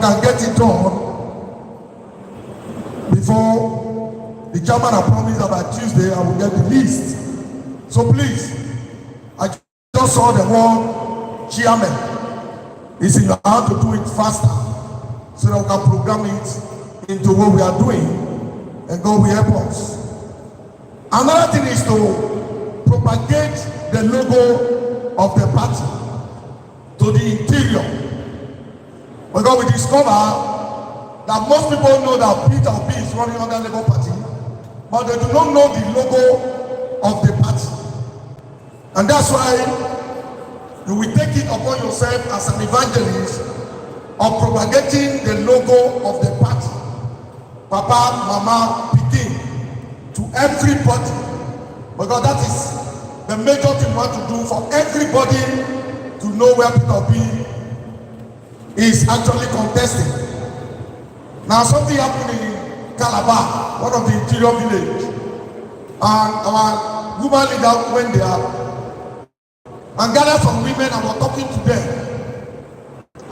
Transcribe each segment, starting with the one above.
can get it done before the chairman has promised that by Tuesday I will get the list. So please, I just saw the word chairman. It's in your hand to do it faster so that we can program it into what we are doing, and God will help us. Another thing is to propagate the logo of the party to the interior, because we discover that most people know that Peter Obi is running under Labour Party, but they do not know the logo of the party. And that's why you will take it upon yourself as an evangelist of propagating the logo of the party, Papa, Mama, Pikin, to everybody, because that is the major thing we want to do, for everybody to know where Peter Obi is actually contesting. Now something happened in Calabar, one of the interior village, and our woman leader went there and gathered some women and were talking to them,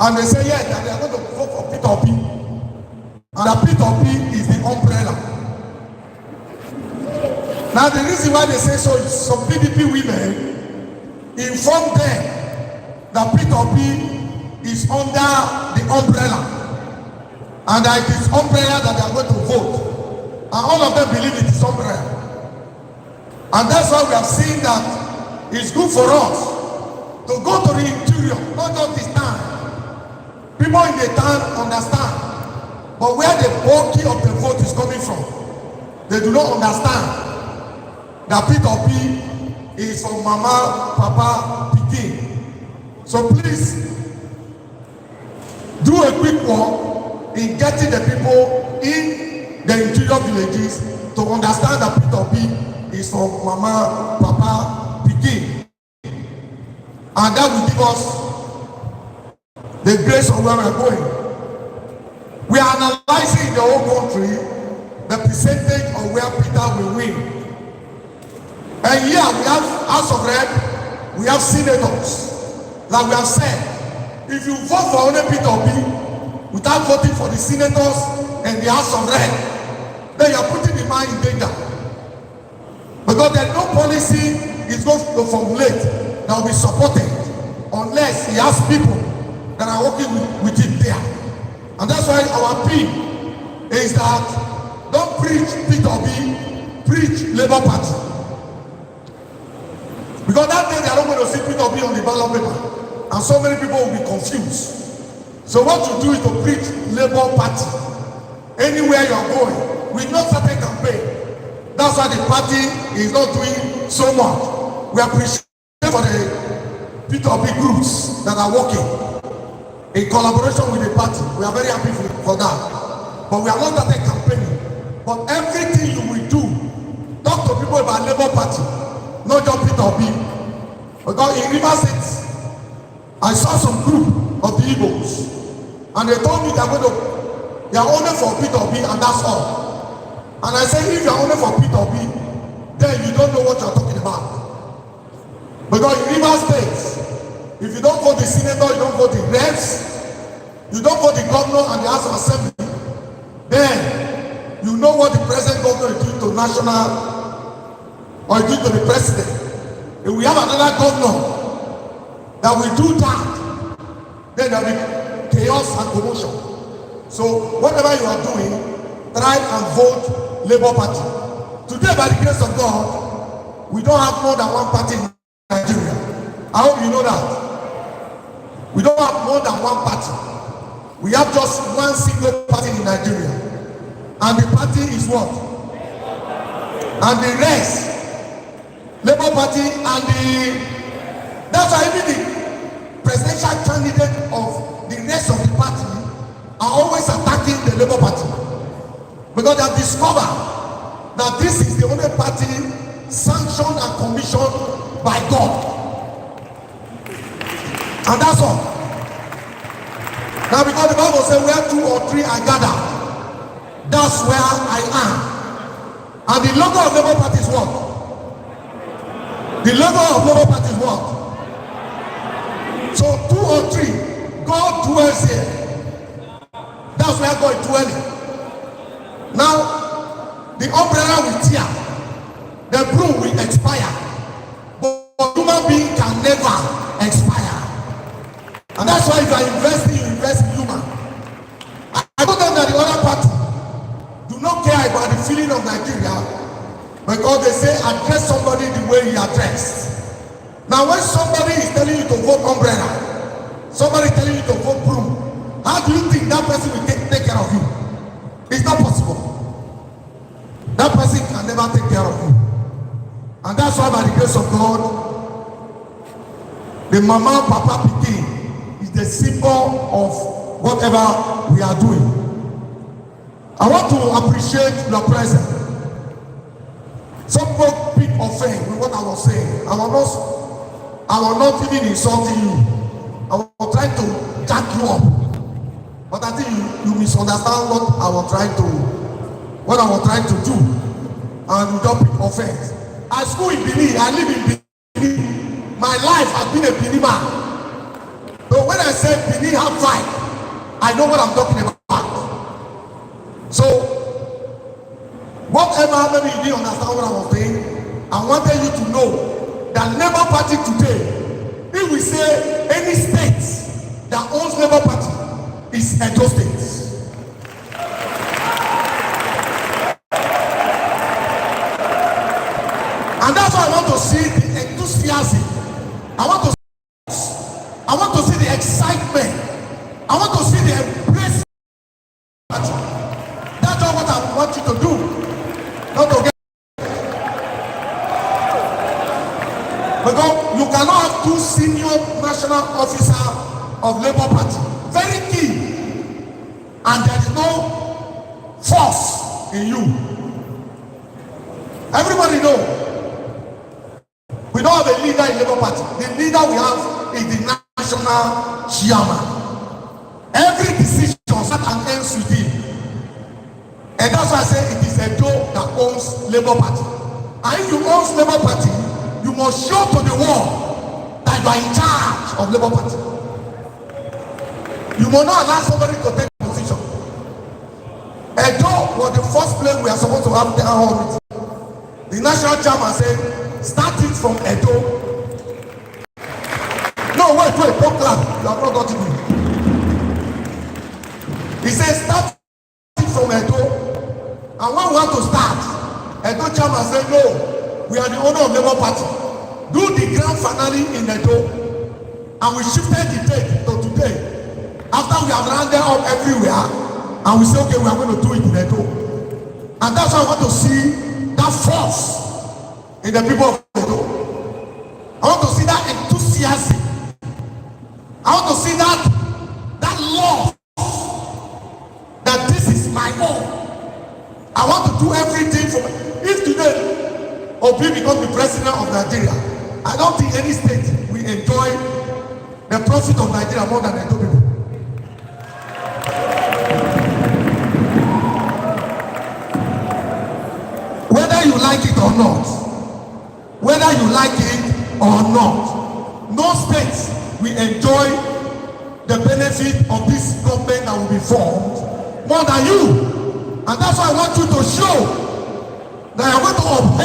and they say yes, that they are going to vote for Peter Obi, and that Peter Obi is the umbrella. Now the reason why they say so is some PDP women informed them that Peter Obi is under the umbrella, and that it is umbrella that they are going to vote, and all of them believe it is umbrella. And that's why we have seen that it's good for us to go to the interior, not just this town. People in the town understand, but where the bulk of the vote is coming from, they do not understand that Peter Obi is from Mama, Papa, Pikin. So please do a quick work in getting the people in the interior villages to understand that Peter Obi is from Mama, Papa, Pikin. And that will give us the grace of where we are going. We are analyzing in the whole country the percentage of where Peter will win. And here we have House of Rep, we have senators. Like we have said, if you vote for only Peter Obi without voting for the senators and the House of Rep, then you are putting the man in danger. Because there is no policy is going to formulate that will be supported unless he has people that are working with him there. And that's why our plea is that don't preach Peter Obi, preach Labour Party. Because that day they are not going to see Peter Obi on the ballot paper, and so many people will be confused. So what you do is to preach Labour Party anywhere you are going with no certain campaign. That's why the party is not doing so much. We appreciate for the Peter Obi groups that are working in collaboration with the party. We are very happy for that. But we are not that campaigning. But everything you will do, talk to people about Labour Party, not just Peter Obi. Because in River State, I saw some group of the Igbos, and they told me they are only for Peter Obi, and that's all. And I said, if you are only for Peter Obi, then you don't know what you are talking about. Because in River State, if you don't vote the senator, you don't vote the reps, you don't vote the governor and the House of Assembly, then you know what the present governor is doing to national or due to the president. If we have another governor that will do that, then there will be chaos and commotion. So whatever you are doing, try and vote Labour Party. Today, by the grace of God, we don't have more than one party in Nigeria. I hope you know that. We don't have more than one party. We have just one single party in Nigeria. And the party is what? And the rest, Labour Party and that's why even the presidential candidate of the rest of the party are always attacking the Labour Party, because they have discovered that this is the only party sanctioned and commissioned by God, and that's all. Now, because the Bible says where 2 or 3 are gathered, that's where I am. And the logo of Labour Party is what? The logo of Labour Party is what? So 2 or 3, God dwells here. that's where God is dwelling. Now, the umbrella will tear, the broom will expire, but human being can never expire. And that's why if you are investing, you invest in human. I told them that the other party do not care about the feeling of Nigeria, because they say address somebody the way he addressed. Now when somebody is telling you to vote umbrella, somebody telling you to vote broom, how do you think that person will take care of you? It's not possible. That person can never take care of you. And that's why by the grace of God, the mama papa pikin is the symbol of whatever we are doing. I want to appreciate your presence. Some people pick offense with what I was saying. I was not even insulting you. I was trying to jack you up. But I think you misunderstand what I was trying to do. And you don't pick offense. I school in Benin, I live in Benin. My life has been a Benin man. So when I say Benin have fight, I know what I'm talking about. So, whatever maybe you didn't understand what I was saying, I wanted you to know that Labour Party today, if we say any state that owns Labour Party is Edo State. And that's why I want to see the enthusiasm. I want to see the excitement. I want to see the embrace. That's all what I want you to do. Not to get. Because you cannot have two senior national officers of Labour Party. Very key. And there is no force in you. Everybody know. We don't have a leader in Labour Party. The leader we have is the national chairman. Every decision starts and ends with him. And that's why I say it is Edo that owns Labour Party. And if you own Labour Party, you must show to the world that you are in charge of Labour Party. You must not allow somebody to take a position. Edo was the first place we are supposed to have town hall meeting. The national chairman said, start it from Edo. No, wait, don't clap. You have not got it. He said, start it from Edo. And when we want to start, Edo chairman said, no, we are the owner of Labour Party. Do the grand finale in Edo. And we shifted the date to today. After we have rounded up everywhere, and we say, okay, we are going to do it in Edo. And that's why I want to see that force in the people of Edo. I want to see that enthusiasm. I want to see that love that this is my own. I want to do everything for me. If today Obi becomes the president of Nigeria, I don't think any state will enjoy the profit of Nigeria more than Edo people. Whether you like it or not, no state will enjoy the benefit of this government that will be formed more than you. And that's why I want you to show that you are going to uphold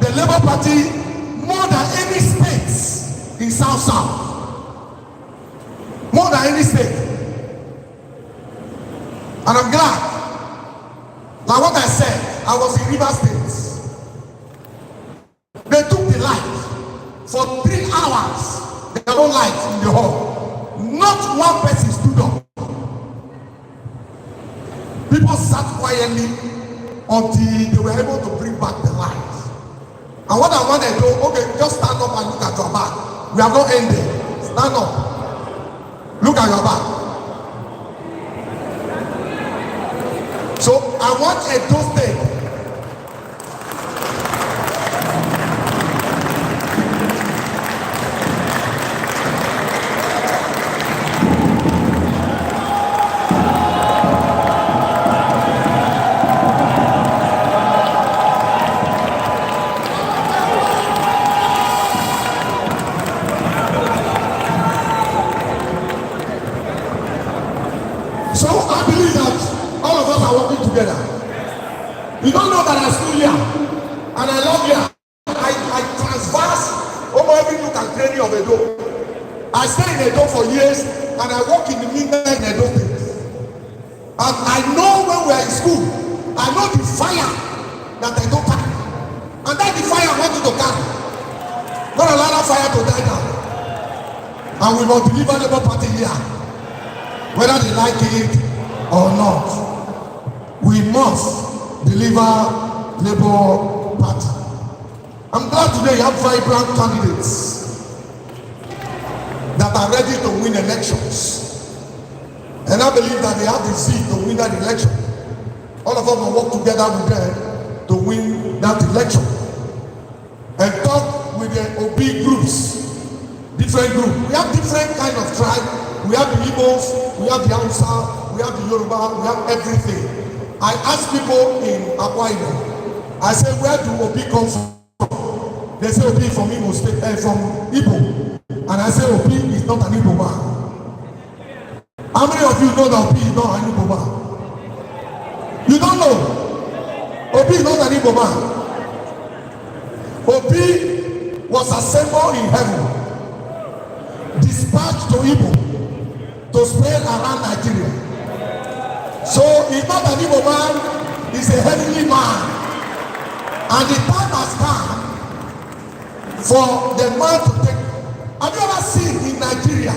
the Labour Party more than any state in South. More than any state. And I'm glad. Like what I said, I was in River State. They took the light for 3 hours. There were no lights in the hall. Not one person stood up. People sat quietly until they were able to bring back the light. And what I wanted to do, okay, just stand up and look at your back. We have not ended. Stand up. Look at your back. So I want Edo State. So I I believe that all of us are working together. You don't know that I'm still here, and I love here. I transverse over every nook and cranny of Edo. I stay in Edo for years, and I work in the midnight in Edo State. And I know when we are in school, I know the fire that I don't carry. And that's the fire I want you to carry. Not allow that fire to die down. And we must deliver Labour Party here, whether they like it or not. We must deliver Labour Party. I'm glad today you have vibrant candidates that are ready to win elections. And I believe that they have the zeal to win that election. All of us will work together with them to win that election. And talk with the OB groups, different groups. We have different kind of tribe. We have the Igbos, we have the Hausa, we have the Yoruba, we have everything. I ask people in Akwa Ibom, I say, where do OB come from? They say OB from Imo State, from Igbo. And I say OB is not an Igbo man. How many of you know that OB is not an Igbo man? You don't know. OB is not an Igbo man. OB was assembled in heaven, dispatched to Igbo to spread around Nigeria. So he's not an Igbo man, he's a heavenly man. And the time has come for the man to take. Have you ever seen in Nigeria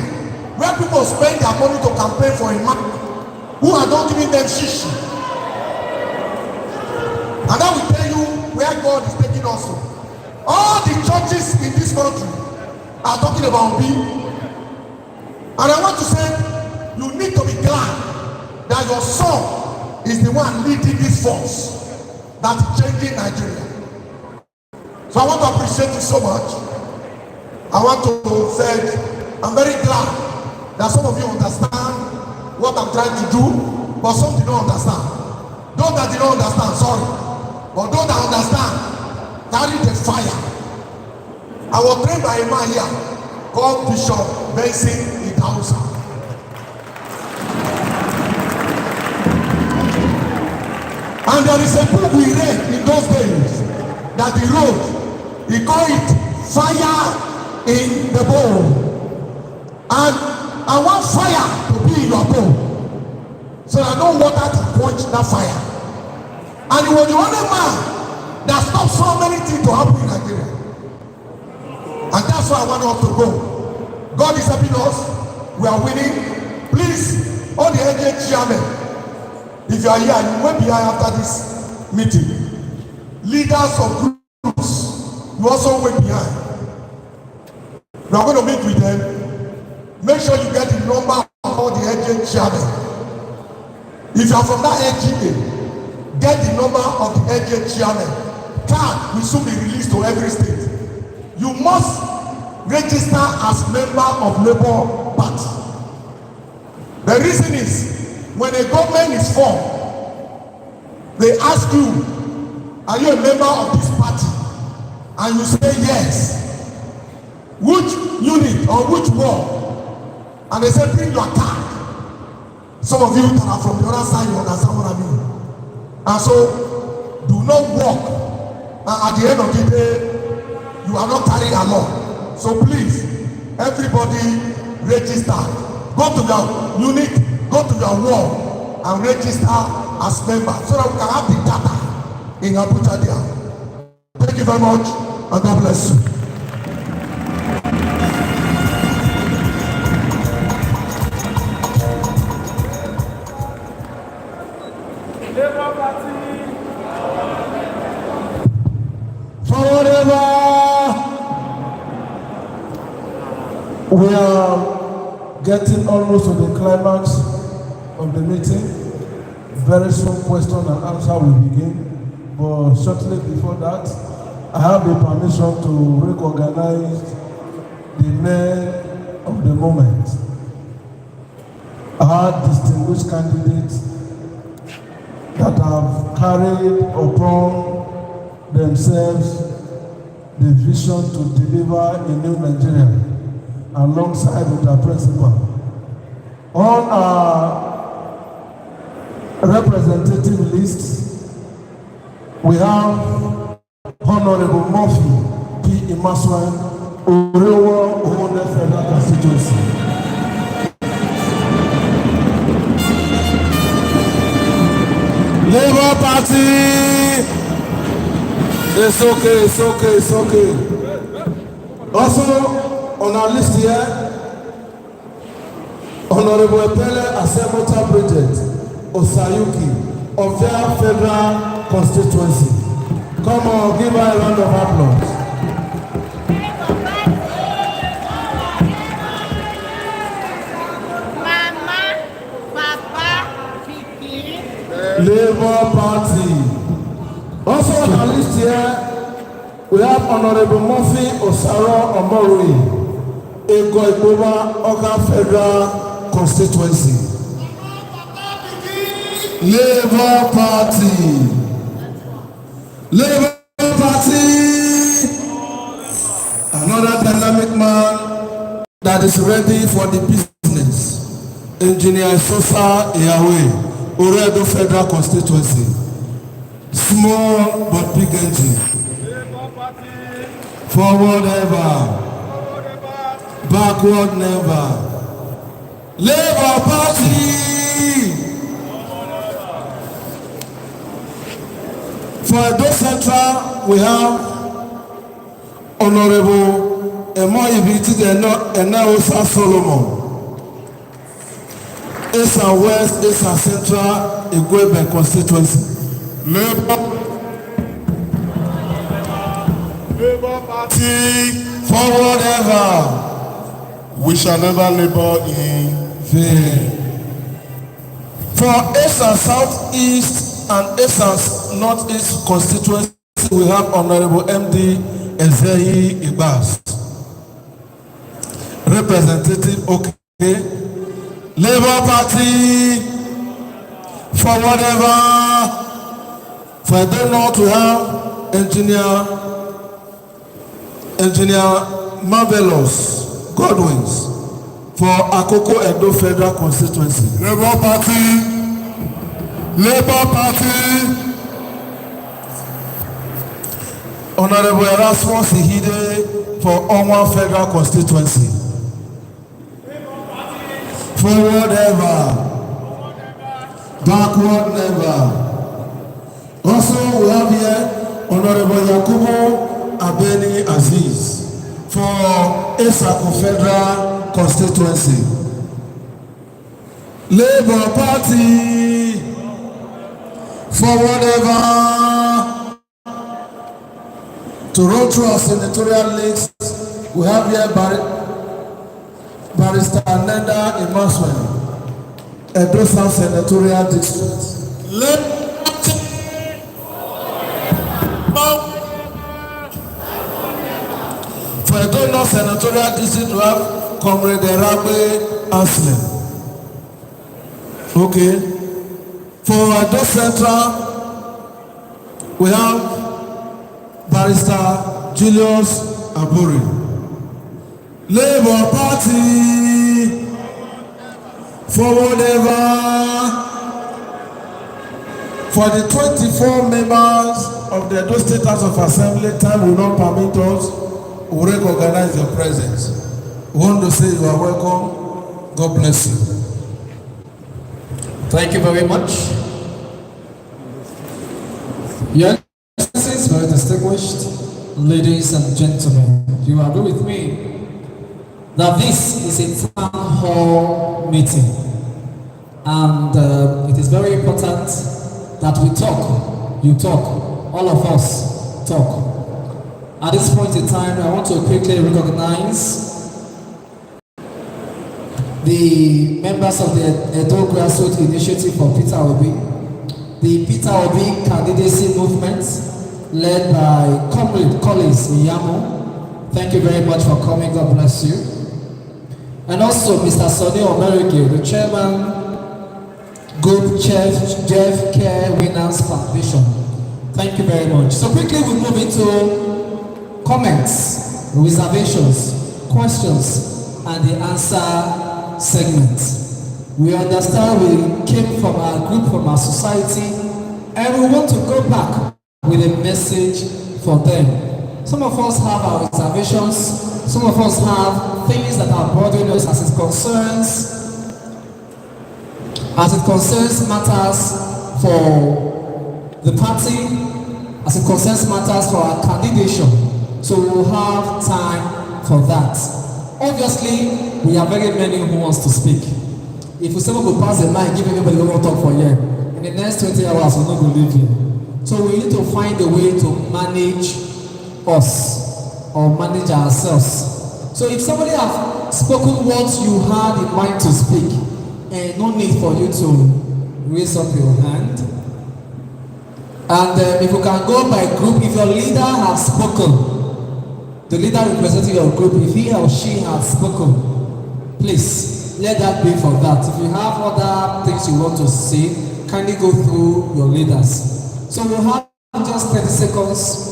where people spend their money to campaign for a man who are not giving them shishi? And that will tell you where God is taking us to. All the churches in this country are talking about me. And I want to say, you need to be glad that your son is the one leading this force that is changing Nigeria. So I want to appreciate you so much. I want to say, I'm very glad that some of you understand what I'm trying to do, but some did not understand. Those that did not understand, sorry. But those that understand, carry the fire. I was trained by a man here called Bishop Benson Idausa. And there is a book we read in those days that he wrote. He called it Fire in the Bowl. And I want fire to be in your bowl, so that no water to quench that fire. And he was the only man that stopped so many things to happen in Nigeria. And that's why I want us to go. God is helping us. We are winning. Please, all the AUG chairmen, if you are here and you went behind after this meeting, leaders of groups, you also went behind. We are going to meet with them. Make sure you get the number of all the AUG chairmen. If you are from that AGA, get the number of the AUG chairman. Card will soon be released to every state. You must register as member of Labour Party. The reason is, when a government is formed, they ask you, are you a member of this party? And you say yes. Which unit or which ward? And they say, bring your card. Some of you that are from the other side, you understand what I mean. And so, do not walk. And at the end of the day, you are not carrying along. So please, everybody register. Go to your unit, go to your ward, and register as member, so that we can have the data in Abuja there. Thank you very much, and God bless you. Labour Party. Forever. We are getting almost to the climax of the meeting. Very soon question and answer will begin. But shortly before that, I have the permission to recognize the men of the moment. Our distinguished candidates that have carried upon themselves the vision to deliver a new Nigeria alongside with our principal. On our representative list, we have Honorable Murphy P. Imaswan, Orewa Ohone Federal Constituency. Labour Party! It's okay, it's okay, it's okay. Also, on our list here, Honorable Epele Asemota Bridget Osayuki of their federal constituency. Come on, give her a round of applause. Mama, Papa, Kiki. Labour Party. Also on our list here, we have Honorable Murphy Osaro Omorui, Ego Ipoba Oka Federal Constituency. Labour Party. Labour Party. Another dynamic man that is ready for the business. Engineer Sosa Yahweh, Oredo Federal Constituency. Small but big engine. Forward ever. Backward never. Labour Party. For Edo Central, we have Honorable Emoyibiti Enaosa Solomon. East and West, East and Central, GTBANK constituency. Labour Party, Forward ever. we shall never labor in vain. For East and Southeast and East and Northeast constituency, we have Honorable MD ZEVI Ibas. Representative okay. Labour Party, forward ever. For the North, we have Engineer Marvelous Godwins for Akoko Edo Federal Constituency. Labour Party, Labour Party, Honorable Erasmus Ihide for Onwa Federal Constituency. Forward ever, backward never. Also, we have here Honorable Yakubu Abeni Aziz for Esako Federal Constituency. Labour Party, forward ever. To run through our senatorial list, we have here Barrister Nenda Imaswan, Edo South Senatorial District. For Edo North Senatorial District, we have Comrade Erabe Anslem. Okay. For Edo Central, we have Barrister Julius Aburi. Labour Party, forward ever. For the 24 members of the Edo State House of Assembly, time will not permit us. We recognize your presence. We want to say you are welcome. God bless you. Thank you very much. Your Excellencies, very distinguished ladies and gentlemen, you agree with me that this is a town hall meeting, and it is very important that we talk, you talk, all of us talk. At this point in time, I want to quickly recognize the members of the Edo Grassroots Initiative for Peter Obi, the Peter Obi candidacy movement led by Comrade Collins Iyamo. Thank you very much for coming. God bless you. And also Mr. Sonny Omerige, the chairman, Group Jeff Care Winners Foundation. Thank you very much. So quickly we move into comments, reservations, questions, and the answer segment. We understand we came from our group, from our society, and we want to go back with a message for them. Some of us have our reservations, some of us have things that are bothering us as it concerns matters for the party, as it concerns matters for our candidature. So we will have time for that. Obviously, we are very many who wants to speak. If we say we go pass the mic, give everybody who want to talk for here, in the next 20 hours, we're not going to leave here. So we need to find a way to manage us or manage ourselves. So if somebody has spoken what you had in mind to speak, and no need for you to raise up your hand. And if you can go by group, if your leader has spoken, the leader representing your group, if he or she has spoken, please let that be for that. If you have other things you want to say, kindly go through your leaders. So we'll have just 30 seconds.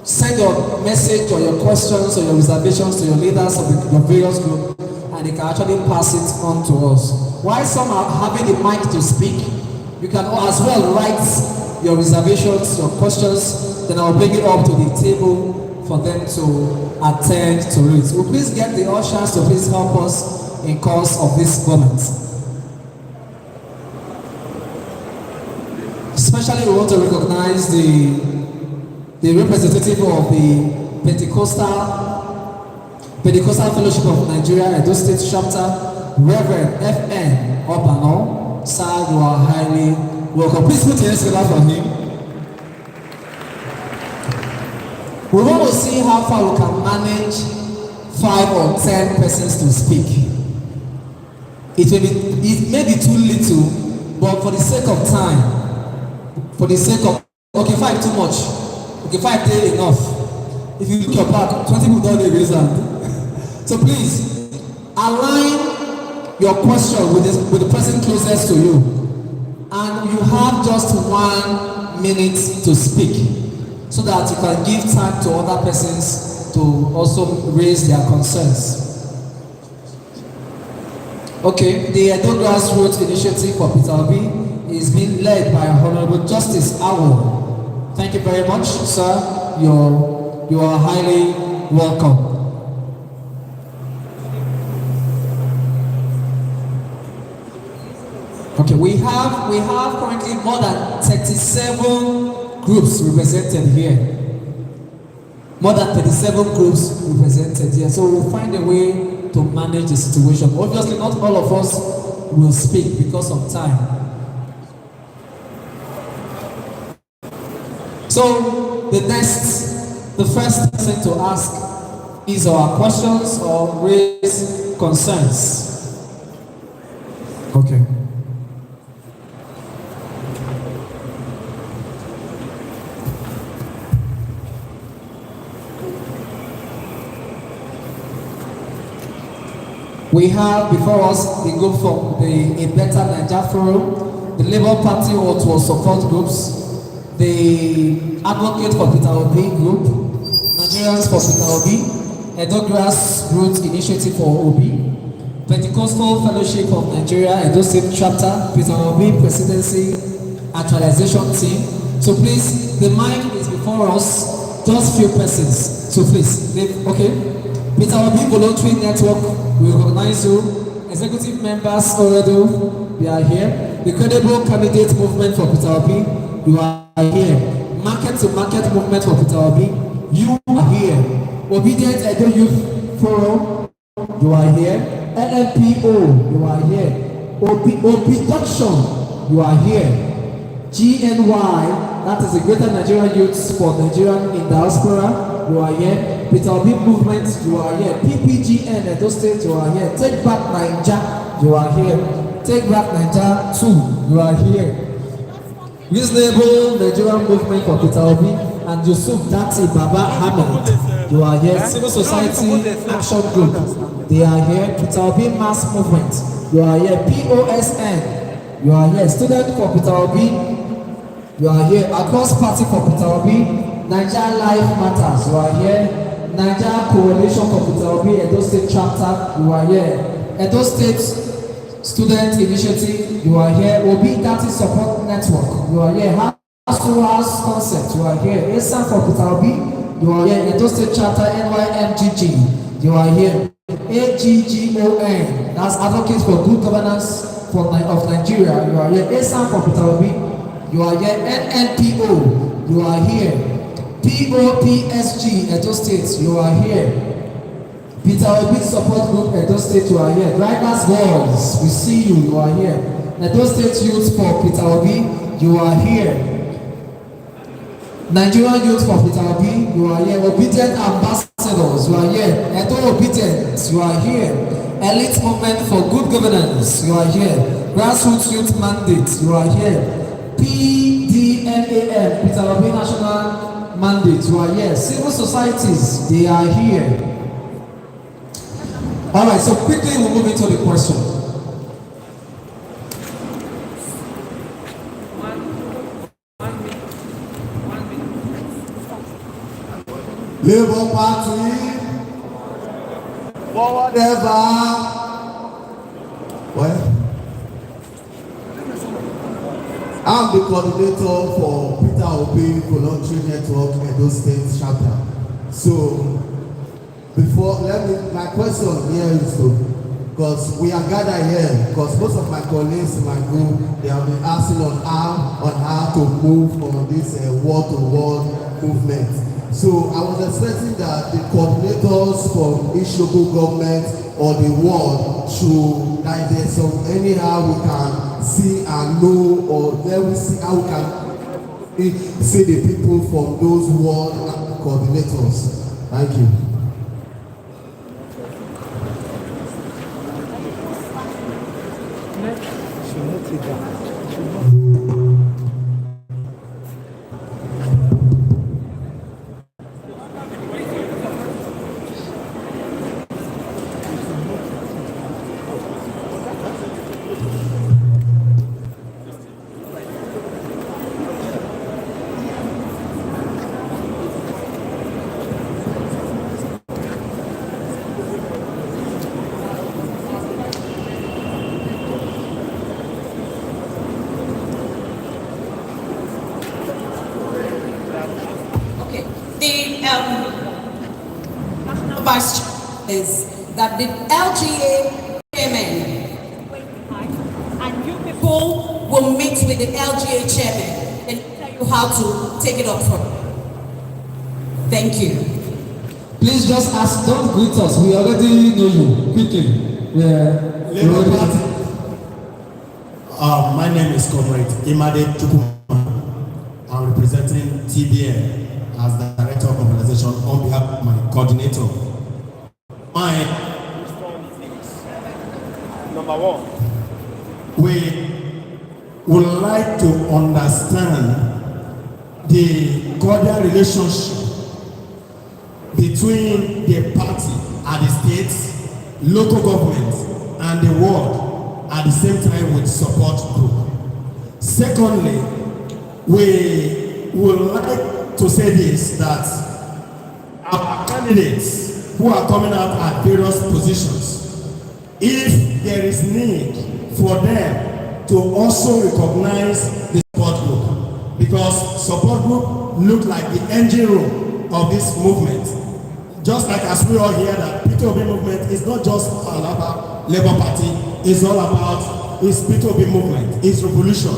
Send your message or your questions or your reservations to your leaders of your various groups, and they can actually pass it on to us. While some are having the mic to speak, you can as well write your reservations, your questions, then I'll bring it up to the table for them to attend to it. Will please get the ushers to please help us in course of this moment. Especially we want to recognize the representative of the Pentecostal Fellowship of Nigeria, Edo State Chapter, Reverend F.N. Obano. Sir, you are highly welcome. Please put your hands together for him. We want to see how far we can manage 5 or 10 persons to speak. It may be too little, but for the sake of time, okay, 5 too much. Okay, 5 days enough. If you look your back, 20 people don't raise hand. So please align your question with the person closest to you, and you have just 1 minute to speak, so that you can give time to other persons to also raise their concerns. Okay, the Edo Grassroots Initiative for Peter Obi is being led by Honorable Justice Awo. Thank you very much, sir. You are highly welcome. Okay, we have currently more than 37 groups represented here. More than 37 groups represented here. So we'll find a way to manage the situation. Obviously, not all of us will speak because of time. So the first person to ask is our questions or raise concerns. Okay. We have before us the group from the A Better NAIJA Forum, the Labour Party or support groups, the Advocate for Peter Obi group, Nigerians for Peter Obi, Edo Grassroots Initiative for Obi, Pentecostal Fellowship of Nigeria, Edo State Chapter, Peter Obi Presidency Actualization Team. So please, the mic is before us, just few persons. So please, okay. Peter Obi Voluntary Network, we recognize you. Executive members already, we are here. The Credible Candidate Movement for Peter Obi, you are here. Market to Market Movement for Peter Obi, you are here. Obedient Edo Youth Forum, you are here. LMPO, you are here. Obduction, you are here. GNY, that is the Greater Nigerian Youths for Nigerian in Diaspora, you are here. Peter Obi Movement, you are here. PPGN, Edo State, you are here. Take Back NAIJA, you are here. Take Back NAIJA 2, you are here. Reasonable Nigerian Movement for Peter Obi and Yusuf Dati Baba Hamid, you are here. Civil Society Action Group, they are here. Peter Obi Mass Movement, you are here. POSN, you are here. Student for Peter Obi, you are here. Across Party for Peter Obi, NAIJA Life Matters, you are here. NAIJA Coalition for Peter Obi, Edo State Chapter, you are here. Edo State Student Initiative, you are here. Obi Dati Support Network, you are here. House to House Concept, you are here. ASAM for Peter Obi, you are here. Edo State Charter NYMGG, you are here. AGGON, that's Advocates for Good Governance of Nigeria, you are here. ASAM for Peter Obi, you are here. NNPO, you are here. POPSG, Edo State, you are here. Peter Obi Support Group, Edo State, you are here. Drivers Voice, we see you, you are here. Edo State Youth for Peter Obi, you are here. Nigerian Youth for Peter Obi, you are here. Obedient Ambassadors, you are here. Edo Obedient, you are here. Elite Movement for Good Governance, you are here. Grassroots Youth Mandate, you are here. PDNAM, Peter Obi National Mandate, you are here. Civil societies, they are here. All right, so quickly we'll move into the question. Labour Party, forward ever. Well, I'm the coordinator for Peter Obi Voluntary Network Edo State Chapter. So, my question here is because we are gathered here, because most of my colleagues in my group, they have been asking on how to move on this word-to-word movement. So I was expecting that the coordinators from each local government or the ward should, like there's some anyhow we can see and know, or then we see how we can see the people from those ward coordinators. Thank you. Is that the LGA chairman and you people will meet with the LGA chairman and tell you how to take it up from. Thank you. Please just ask, don't greet us. We already know you. Quickly. Labour Party. My name is Comrade Imade Chukuma. I'm representing TBN as the Director of Organization on behalf of my coordinator. Number one. We would like to understand the cordial relationship between the party at the states, local government, and the world at the same time with support group. Secondly, we would like to say this, that our candidates who are coming out at various positions, if there is need for them to also recognize the support group, because support group look like the engine room of this movement. Just like as we all hear that Peter Obi movement is not just all about Labour Party, it's all about its Peter Obi movement, its revolution.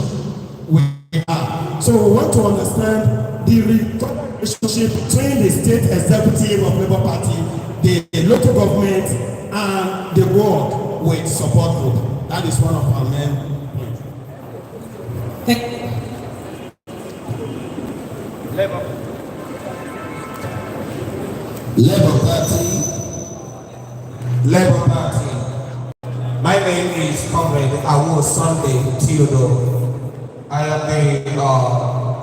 So we want to understand the relationship between the state executive of Labour Party, the local government, and the world with support group. That is one of our main points. Labour Party. My name is Comrade Awo Sunday Theodore. I am the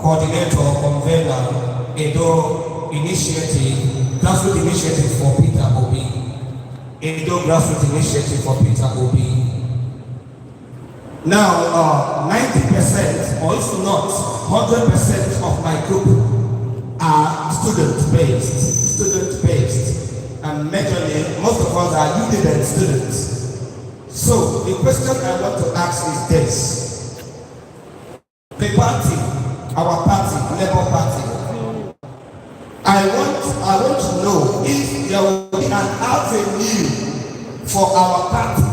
coordinator, convener, Edo Initiative, Grassroots Initiative for Peter Obi. Edo Grassroots Initiative for Peter Obi. Now, 90%, or if not 100% of my group are student-based, and majorly, most of us are UDBN students. So the question I want to ask is this. The party, our party, Labour Party, I want to know if there will be an avenue for our party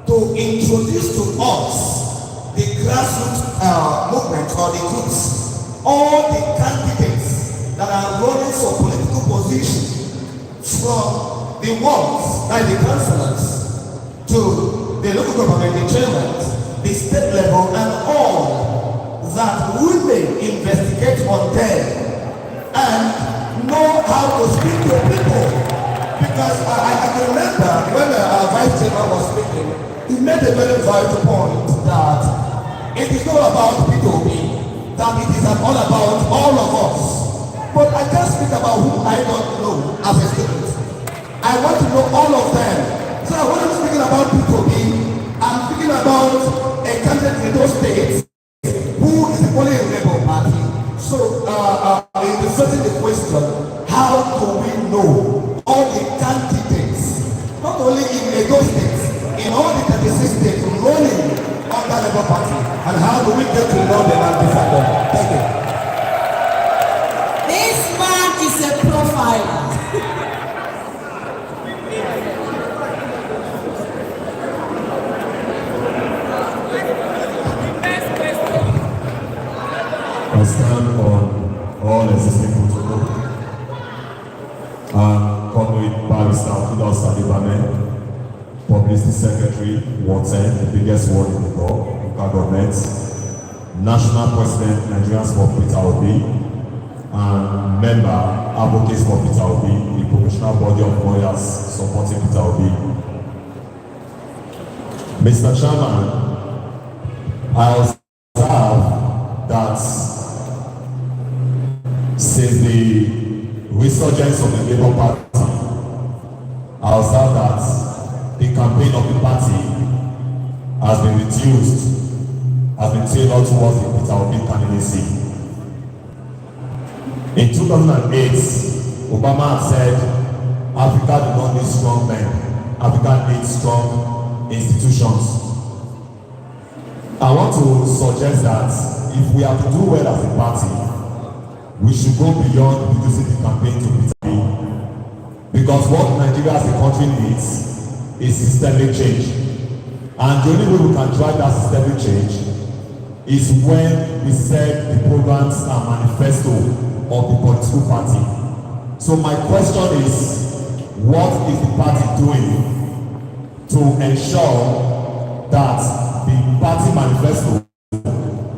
to introduce to us the grassroots movement or the groups, all the candidates that are running for political position, from the wards, like the councillors, to the local government, the chairman, the state level, and all that we may investigate on them and know how to speak to people. Because I can remember when our vice chairman was speaking, he made a very vital point that it is not about P2B, that it is all about all of us. But I can't speak about who I don't know as a student. I want to know all of them. So when I'm speaking about P2B, I'm speaking about a candidate in those states who is equally a Labour Party. So in discussing the question, how do we know all the candidates, not only in Edo State, in all the 36 states running under Labour Party, and how do we get to know them and defend them? Thank you. This man is a profiler. I stand on all existing protocol. Comrade Barrister Kudos Salibane, Publicity Secretary, Ward 10, the biggest ward in the local government, National President, Nigerians for Peter Obi, and member, advocates for Peter Obi, the professional body of lawyers supporting Peter Obi. Mr. Chairman, I observe that since the resurgence of the Labour Party, I observe that the campaign of the party has been reduced, has been tailored towards the Peter Obi candidacy. In 2008, Obama had said, Africa do not need strong men, Africa needs strong institutions. I want to suggest that if we have to do well as a party, we should go beyond reducing the campaign to Peter Obi. Because what Nigeria as a country needs is systemic change. And the only way we can drive that systemic change is when we set the programs and manifesto of the political party. So my question is, what is the party doing to ensure that the party manifesto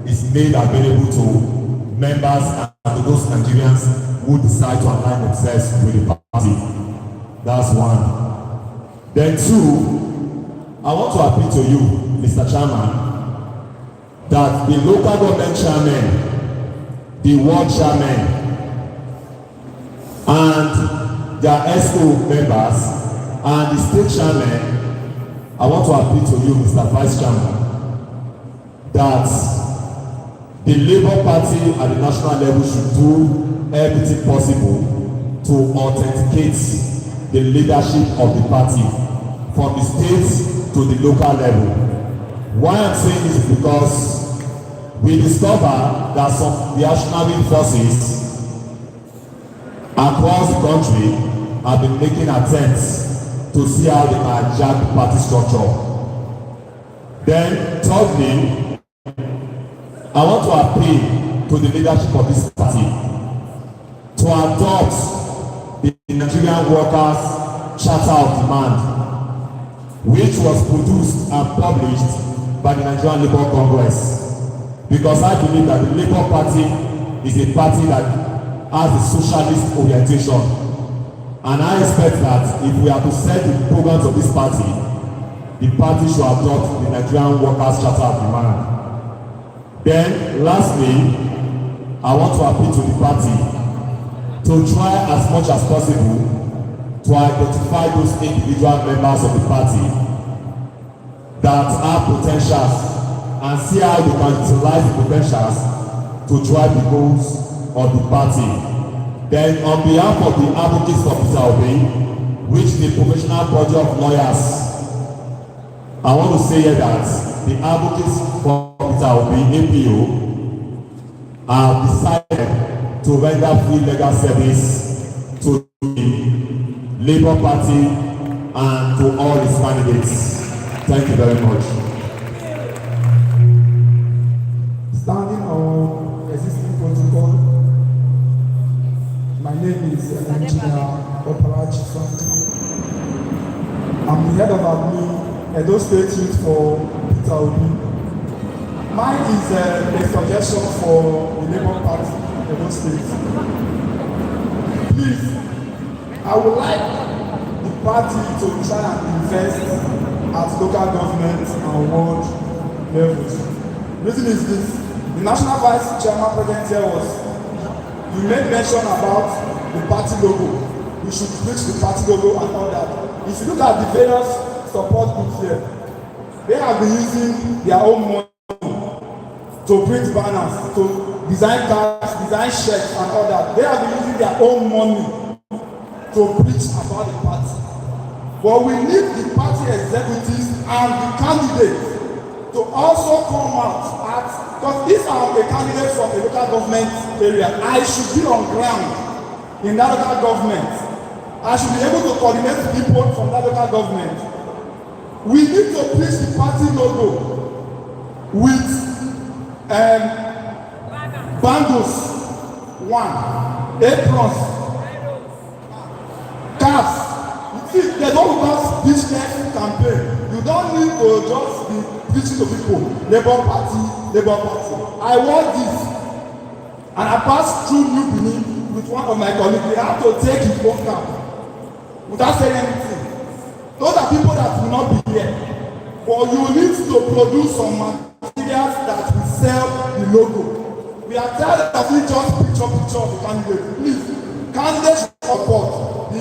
is made available to members and to those Nigerians who decide to align themselves with the party? That's one. Then two, I want to appeal to you, Mr. Chairman, that the local government chairman, the ward chairman, and their ESCO members, and the state chairman, I want to appeal to you, Mr. Vice Chairman, that the Labour Party at the national level should do everything possible to authenticate the leadership of the party from the state to the local level. Why I'm saying this is because we discover that some reactionary forces across the country have been making attempts to see how they can hijack the party structure. Then, thirdly, I want to appeal to the leadership of this party to adopt the Nigerian Workers' Charter of Demand, which was produced and published by the Nigerian Labour Congress. Because I believe that the Labour Party is a party that has a socialist orientation. And I expect that if we are to set the programs of this party, the party should adopt the Nigerian Workers' Charter of Demand. Then, lastly, I want to appeal to the party to try as much as possible to identify those individual members of the party that have potentials and see how they can utilize the potentials to drive the goals of the party. Then, on behalf of the advocates for Peter Obi, which is the professional body of lawyers I want to say here that the advocates for Peter Obi APO have decided to render free legal service to the Labour Party and to all its candidates. Thank you very much. Standing on existing protocol, my name is Engineer Operachi Franklin. I'm the head of admin, Edo State Youth for Peter Obi. Mine is a suggestion for the Labour Party, Edo State. Please, I would like the party to try and invest at local government and world levels. Reason is this: the National Vice Chairman President here you made mention about the party logo. We should preach the party logo and all that. If you look at the various support groups here, they have been using their own money to print banners, to design cards, design shirts and all that. They have been using their own money to preach about the party. But we need the party executives and the candidates to also come out because if I'm a candidate from a local government area, I should be on ground in that local government. I should be able to coordinate people from that local government. We need to preach the party logo with bangles, aprons, caps. You see, they don't pass business campaign. You don't need to just be preaching to people, Labour Party. I want this. And I passed through New Benin with one of my colleagues. They have to take his own cap without saying anything. Those are people that will not be here. But you need to produce some materials that will sell the logo. We are tired of it just picture of the candidate. Please, candidates support. The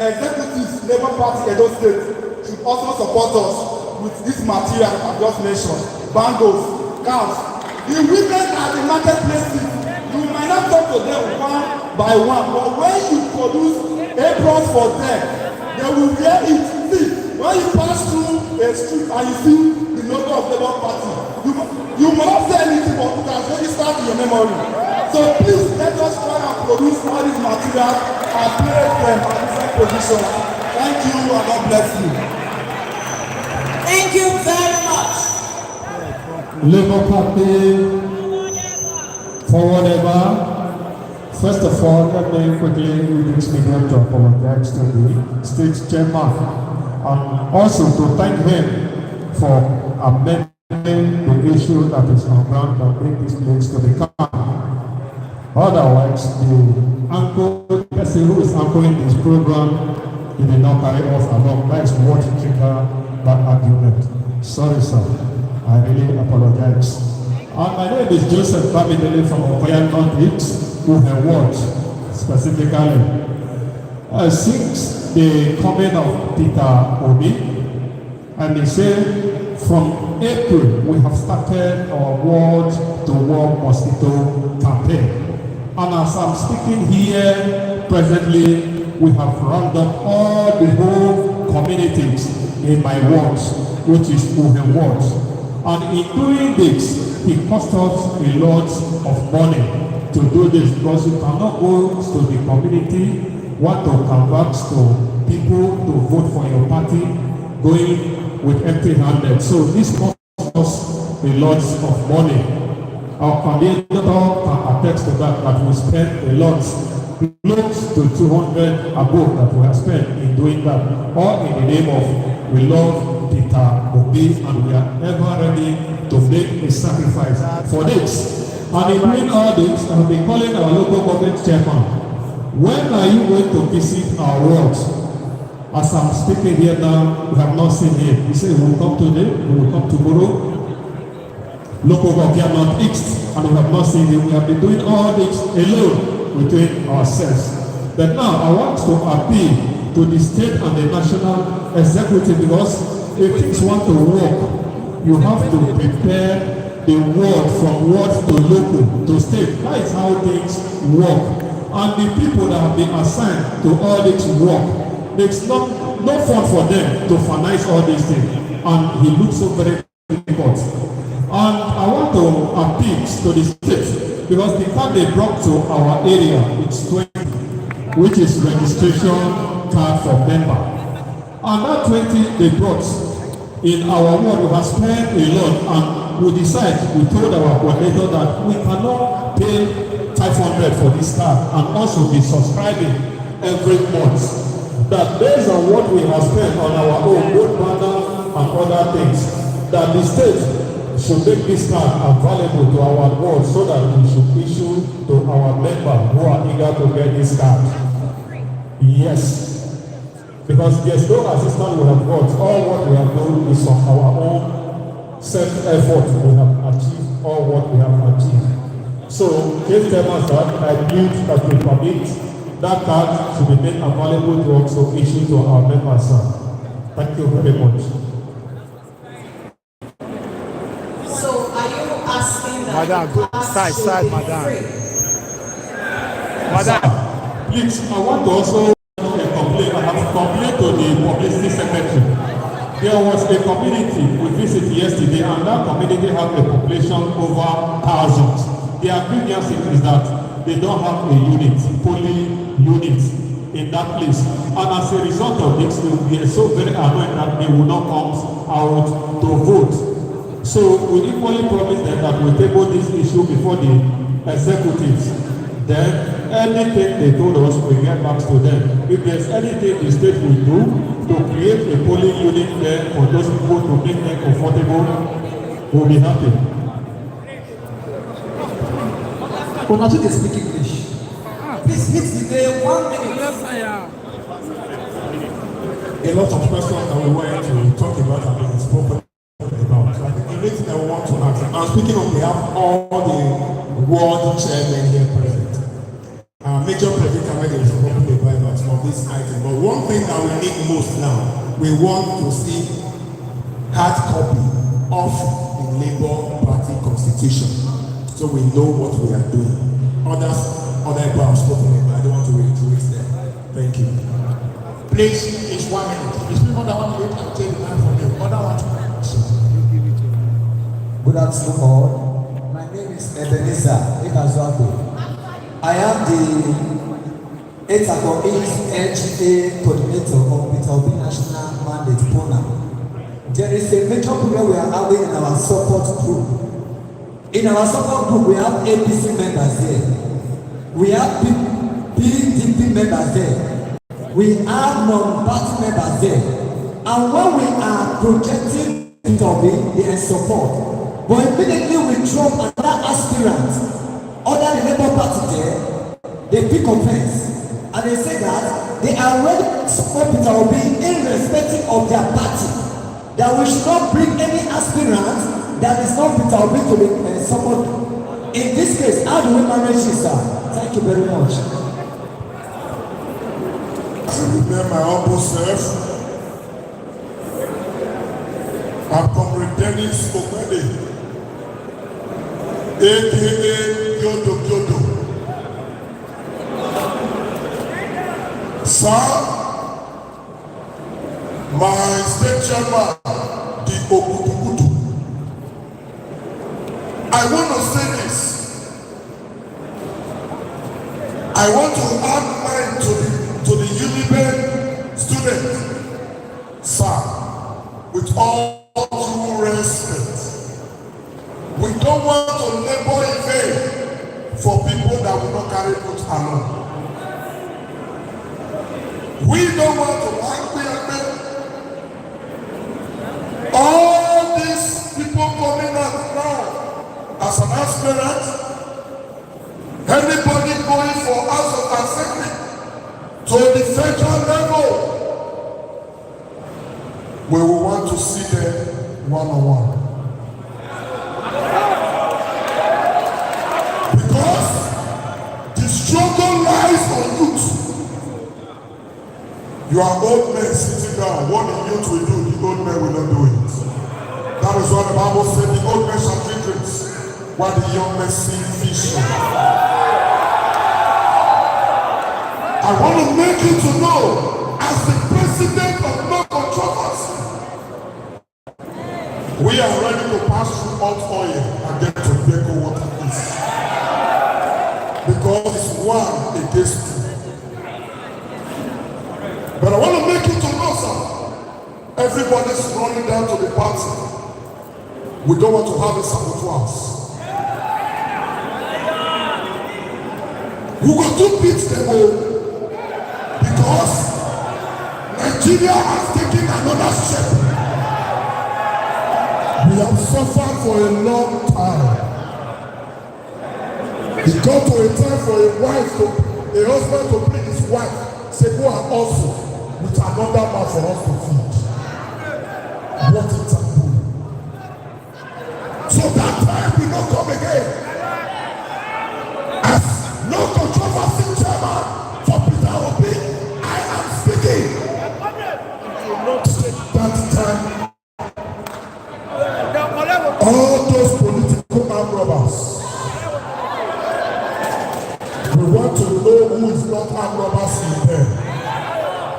executives, Labour Party, Edo State should also support us with this material I just mentioned. Bangles, caps. The women at the marketplaces, you might not talk to them one by one, but when you produce aprons for them, they will wear it. See, when you pass through a street and you see the logo of the Labour Party, you must not say anything, but it has registered in your memory. So please let us try and produce all these materials and place them at different positions. Thank you and God bless you. Thank you very much. Labour Party, forward ever. First of all, let me quickly introduce me to apologize to the state chairman and also to thank him for amending the issue that is on ground that bring this place to the camp. Otherwise, the person who is anchoring this program, he did not carry us along. That is what triggered that argument. Sorry, sir. I really apologize. My name is Joseph Bamidele from Okoya North-East, who have worked specifically. Since the coming of Peter Obi, and they say from April we have started our word-to-word mosquito campaign. And as I'm speaking here presently, we have rounded up all the whole communities in my wards, which is Uhem wards. And in doing this, it cost us a lot of money to do this because you cannot go to the community, want to convert to people to vote for your party, going with empty-handed. So this cost us a lot of money. Our coordinator can attest to that we spent a lot, close to 200 above that we have spent in doing that, all in the name of we love Peter Obi and we are ever ready to make a sacrifice for this. And in doing all this, I have been calling our local government chairman. When are you going to visit our wards? As I'm speaking here now, we have not seen him. He said we will come today, we will come tomorrow. Local government North-East, and we have not seen him. We have been doing all this alone between ourselves. But now I want to appeal to the state and the national executive because if things want to work, you have to prepare the word from word to local to state. That is how things work. And the people that have been assigned to all this work, it's no fun for them to finance all these things. and he looks so very difficult. And I want to appeal to the state because the card they brought to our area it's 20, which is registration card for member. And that 20 they brought in our ward, we have spent a lot, and we told our coordinator that we cannot pay 500 for this card and also be subscribing every month. That based on what we have spent on our own, both banner and other things, that the state should make this card available to our ward so that we should issue to our members who are eager to get this card. Yes, because there's no assistance we have got. All what we have done is on our own self-effort. We have achieved all what we have achieved. So, please tell us that I believe that we permit that card should be made available to also issue to our members. Thank you very much. So are you asking that Madam, go side, madam. Madam, please, I want to also complain. I have complained to the publicity secretary. There was a community we visited yesterday, and that community have a population over thousands. Their grievance is that they don't have a unit, polling unit in that place. And as a result of this, they will be so very annoyed that they will not come out to vote. So we equally promise them that we table this issue before the executives. Then anything they told us, we get back to them. If there's anything the state will do to create a polling unit there for those people to make them comfortable, we'll be happy. Konatu can speak English. Please hit the 1 minute. A lot of questions that we wanted to talk about have been spoken about. So the only thing I want to ask, I'm speaking on behalf of all the world chairmen here present. Major predicament is probably about some of this item. But one thing that we need most now, we want to see hard copy of the Labour Party constitution. So we know what we are doing. Other people have spoken about. I don't want to waste them. Thank you. Please, it's 1 minute. If people that want to wait, I'll take the time from you. Other one. Good afternoon, all. My name is Ebenezer Ikazuato. I am the 8 NGA coordinator of Peter Obi National Mandate Pona. There is a major problem we are having in our support group. In our support group, we have APC members there. We have PDP members there. We have non-party members there. And when we are projecting the support, but immediately we drop another aspirant under the Labour Party there, they pick offense. And they say that they are ready to support Peter Obi irrespective of their party. That we should not bring any aspirant that is not Peter Obi to the support. In this case, how do we manage this, sir? Thank you very much. I prepare my humble self. I'm Comrade Dennis Okede, aka Kyoto. Sir, my state chairman, the Okutukutu. I want to say this. I want to add mine to the Uniben student. Sir, with all due respect, we don't want to labor in vain for people that will not carry foot alone. We don't want to all these people coming out now as an aspirant, anybody going for House of Assembly to the federal level, we will want to see them one-on-one. Because the struggle lies on youth. You are old men sitting down. What the youth will do, the old men will not do it. That is what the Bible said. The old men shall drink drinks, while the young men see vision. I want to make you to know, as the president of no controversy, We are ready to pass through hot oil and get to Beko water is. Because it's one against two. But I want to make you to know, sir, everybody's running down to the party. We don't want to have a sabotage. We got to beat them all because Nigeria has taken another step. We have suffered for a long time. It got to a time for a husband to bring his wife, say go and hustle with another man for us to feed. What is taboo? So that time will not come again. As no controversy chairman for Peter Obi, I am speaking. That time. All those political armed robbers, we want to know who is not armed robbers in them,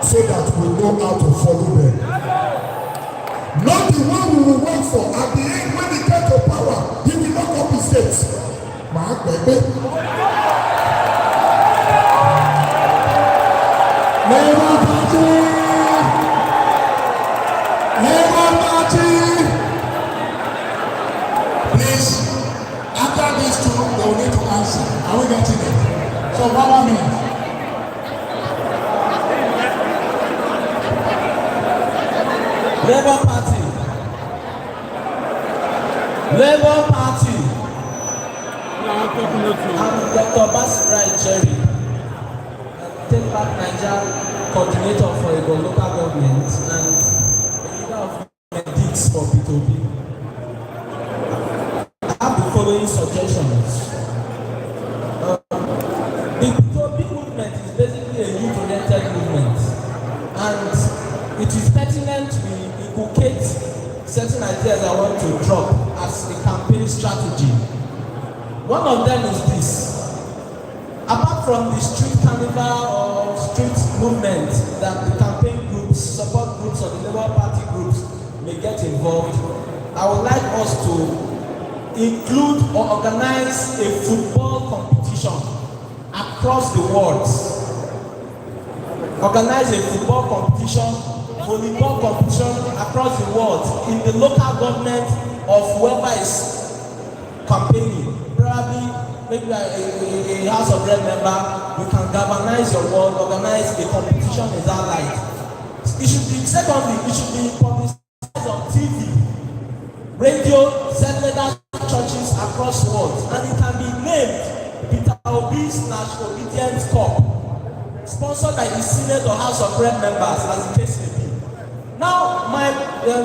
so that we know how to follow them. Not the one we will work for. At the end, when they get to power, he will not compensate. My baby. Labour Party! Labour Party! Please, after these two, they will need to answer. Are we getting it? So, 1 minute. Labour Party. Labour Party. I'm Dr. Basira Jerry. Take Back NIGERIAN coordinator for the local government and leader of medics for P2B. I have the following suggestions. The P2B movement is basically a youth-oriented movement, and it is pertinent we inculcate certain ideas I want to drop as a campaign strategy. One of them is this. Apart from the street carnival or street movement that the campaign groups, support groups, or the Labour Party groups may get involved, I would like us to include or organize a football competition across the world. Organize a football competition, volleyball competition across the world in the local government of whoever is campaigning. Probably maybe a House of Rep member, you can galvanize your ward, organize a competition in that light. It should be, secondly, it should be publicized on TV, radio, secular churches across the world, and it can be named Peter Obi's National Obedience Cup, sponsored by the Senate or House of Rep members, as the case may be. Now, my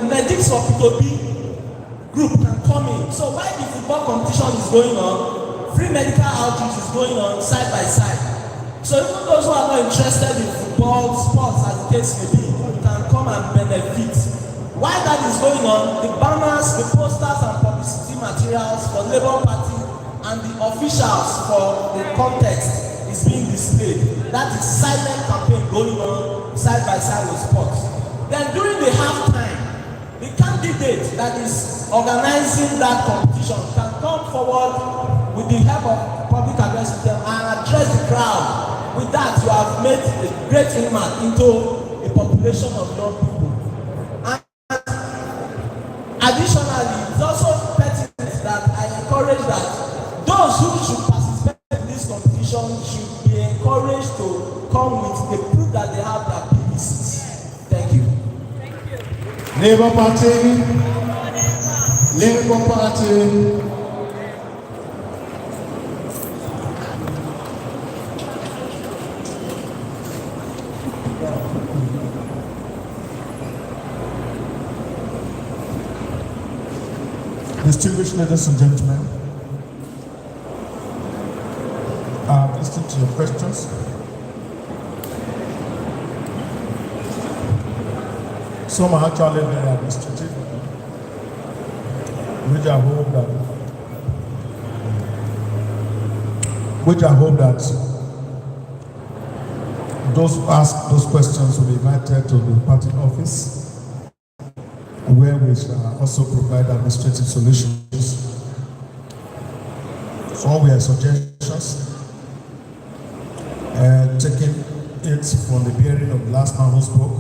medics of Peter Obi group can come in. So while the football competition is going on, free medical outreach is going on side by side. So even those who are not interested in football, sports, as the case may be, can come and benefit. While that is going on, the banners, the posters and publicity materials for Labour Party and the officials for the context is being displayed. That is silent campaign going on side by side with sports. Then during the halftime, the candidate that is organizing that competition can come forward with the help of public address system and address the crowd. With that, you have made a great impact into a population of young people. And additionally, it's also pertinent that I encourage that those who should participate in this competition should be encouraged to come with the proof that they have their PVCs. Thank you. Labour Party. Labour Party. Distinguished ladies and gentlemen, I've listened to your questions. Some are actually very administrative, which I hope that those who ask those questions will be invited to the party office where we shall also provide administrative solutions. Some were suggestions, taking it from the bearing of the last man who spoke.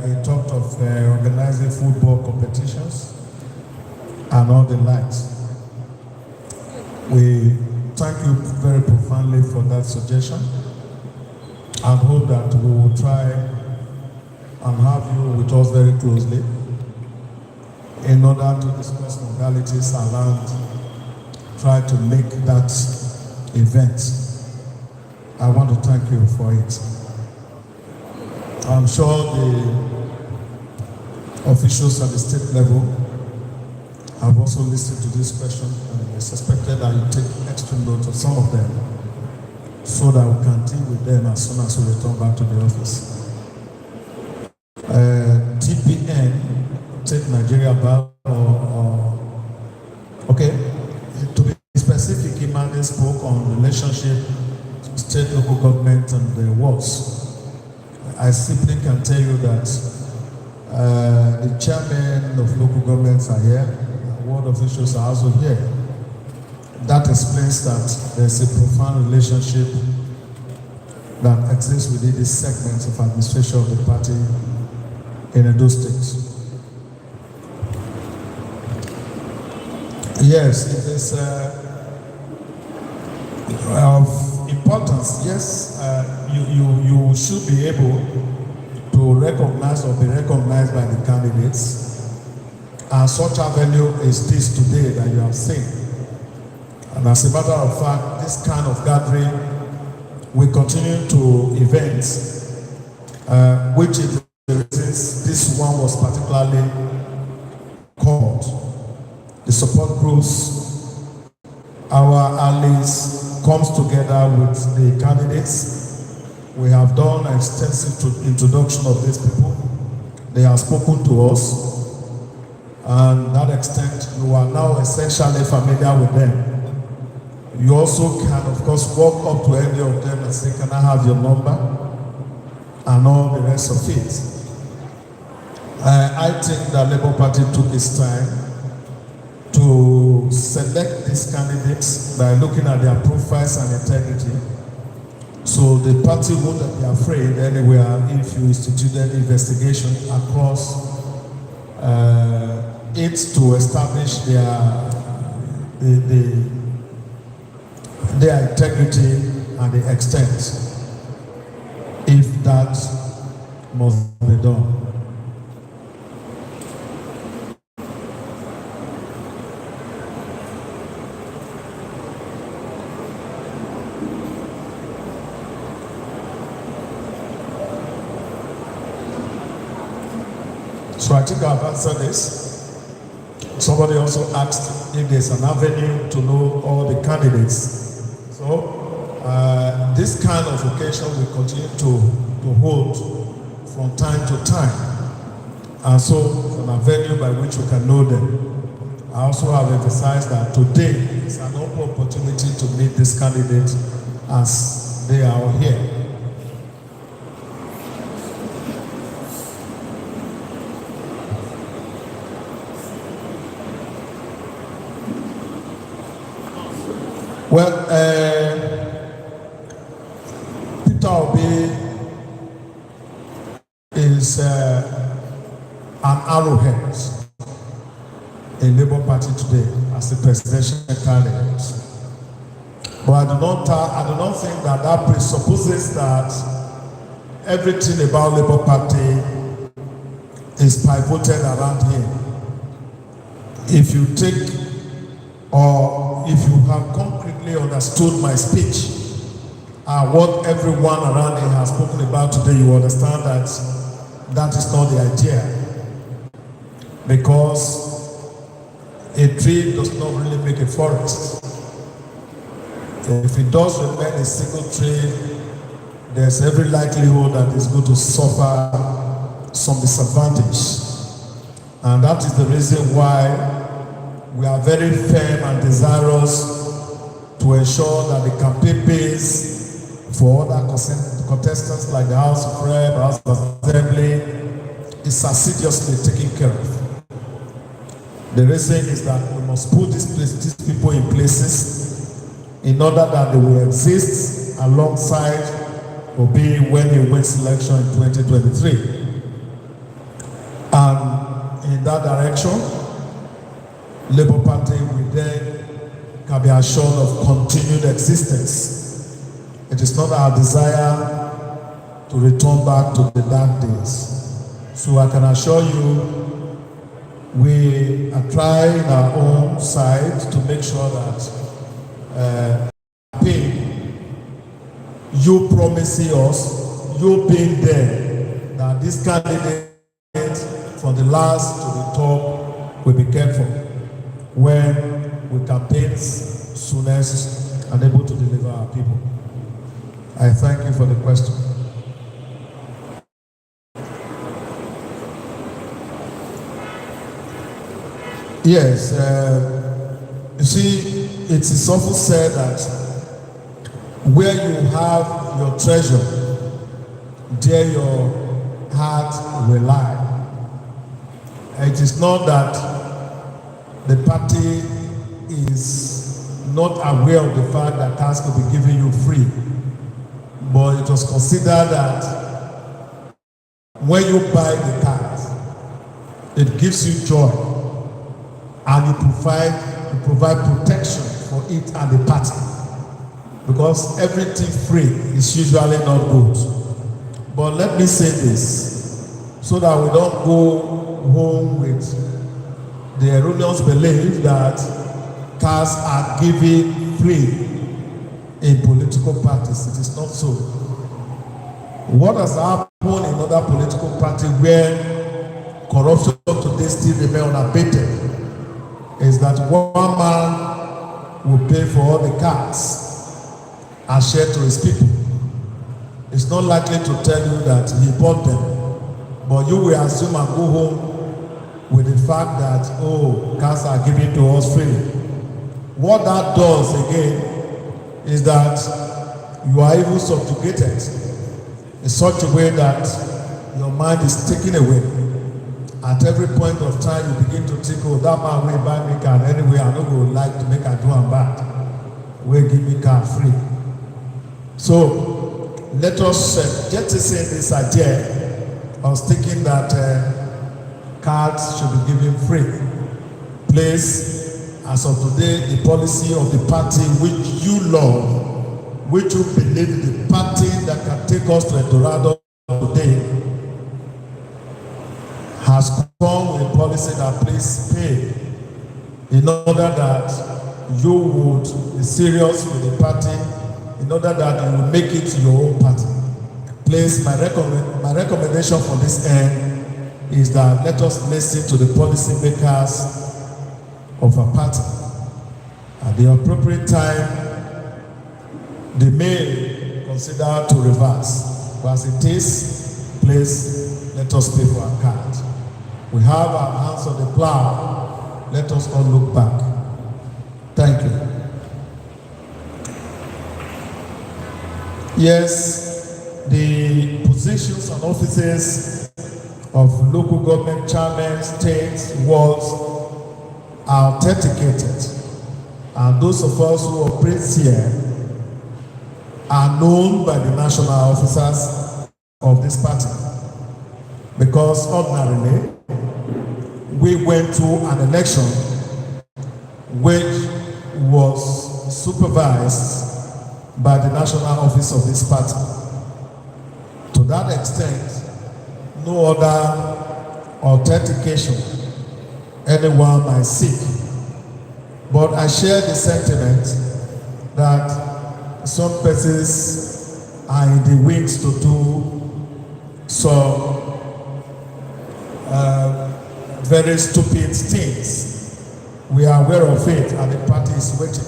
He talked of organizing football competitions and all the likes. We thank you very profoundly for that suggestion and hope that we will try and have you with us very closely in order to discuss modalities around try to make that event. I want to thank you for it. I'm sure the officials at the state level have also listened to this question and it's expected that you take extra note of some of them so that we can deal with them as soon as we return back to the office. TPN, take Nigeria back, okay, to be specific, Imane spoke on relationship, state, local government and the wards. I simply can tell you that the chairman of local governments are here, ward officials are also here. That explains that there's a profound relationship that exists within this segment of administration of the party in Edo State. Yes, it is of importance. Yes, you should be able to recognize or be recognized by the candidates. And such avenue is this today that you have seen. And as a matter of fact, this kind of gathering will continue to events, which is the reasons this one was particularly called. The support groups, our allies, comes together with the candidates. We have done an extensive introduction of these people. They have spoken to us, and to that extent, you are now essentially familiar with them. You also can, of course, walk up to any of them and say, "Can I have your number?" and all the rest of it. I think the Labour Party took its time to select these candidates by looking at their profiles and integrity. So the party wouldn't be afraid anywhere if you institute any investigation across it to establish their integrity and the extent, if that must be done. So I think I've answered this. Somebody also asked if there's an avenue to know all the candidates. So this kind of occasion we continue to hold from time to time. And so it's an avenue by which we can know them. I also have emphasized that today is an open opportunity to meet these candidates as they are here. Well, Peter Obi is an arrowhead in Labour Party today as the presidential candidate. But I do not think that presupposes that everything about Labour Party is pivoted around him. If you take or if you have concretely understood my speech and what everyone around here has spoken about today, you understand that that is not the idea. Because a tree does not really make a forest. If it does remain a single tree, there's every likelihood that it's going to suffer some disadvantage. And that is the reason why we are very firm and desirous to ensure that the campaign base for other contestants like the House of Rep, House of Assembly, is assiduously taken care of. The reason is that we must put these people in places in order that they will exist alongside Obi when he wins election in 2023. And in that direction, Labour Party will then can be assured of continued existence. It is not our desire to return back to the dark days. So I can assure you, we are trying our own side to make sure that you promising us, you being there, that this candidate from the last to the top will be careful when we campaign soonest and able to deliver our people. I thank you for the question. Yes, you see, it is often said that where you have your treasure, there your heart will lie. It is not that the party is not aware of the fact that cars could be given you free, but it was considered that when you buy the cars, it gives you joy, and you provide protection for it and the party, because everything free is usually not good. But let me say this, so that we don't go home with the erroneous belief that cars are given free in political parties. It is not so. What has happened in other political parties where corruption today still remains unabated is that one man will pay for all the cars and share to his people. It's not likely to tell you that he bought them, but you will assume and go home with the fact that, oh, cars are given to us freely. What that does again is that you are even subjugated in such a way that your mind is taken away. At every point of time, you begin to think, oh, that man will buy me car anyway, I don't go like to make a do and bad. Will give me car free. So let us jettison this idea of thinking that cards should be given free. Please, as of today, the policy of the party which you love, which you believe the party that can take us to Eldorado today, has come with a policy that please pay in order that you would be serious with the party, in order that you will make it your own party. Please, my recommendation for this end is that let us listen to the policy makers of a party. At the appropriate time, they may consider to reverse. But as it is, please let us pay for our card. We have our hands on the plow. Let us all look back. Thank you. Yes, the positions and offices of local government chairmen, states, wards are authenticated. And those of us who operate here are known by the national officers of this party. Because ordinarily, we went through an election which was supervised by the national office of this party. To that extent, no other authentication anyone might seek. But I share the sentiment that some persons are in the wings to do some very stupid things. We are aware of it, and the party is waiting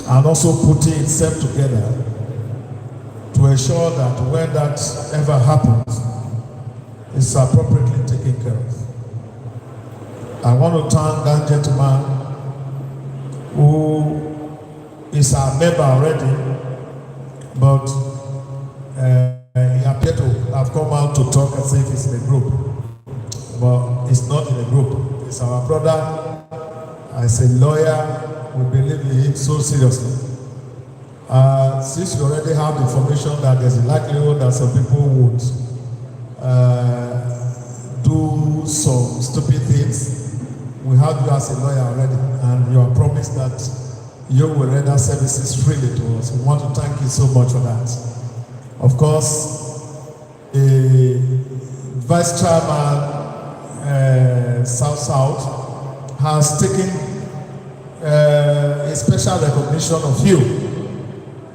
and also putting itself together to ensure that when that ever happens, it's appropriately taken care of. I want to thank that gentleman who is our member already, but he appeared to have come out want to talk as if it's in a group, but it's not in a group. It's our brother. As a lawyer, we believe in him so seriously. Since you already have the information that there's a likelihood that some people would do some stupid things, we have you as a lawyer already, and you are promised that you will render services freely to us. We want to thank you so much for that. Of course, the Vice Chairman South has taken a special recognition of you,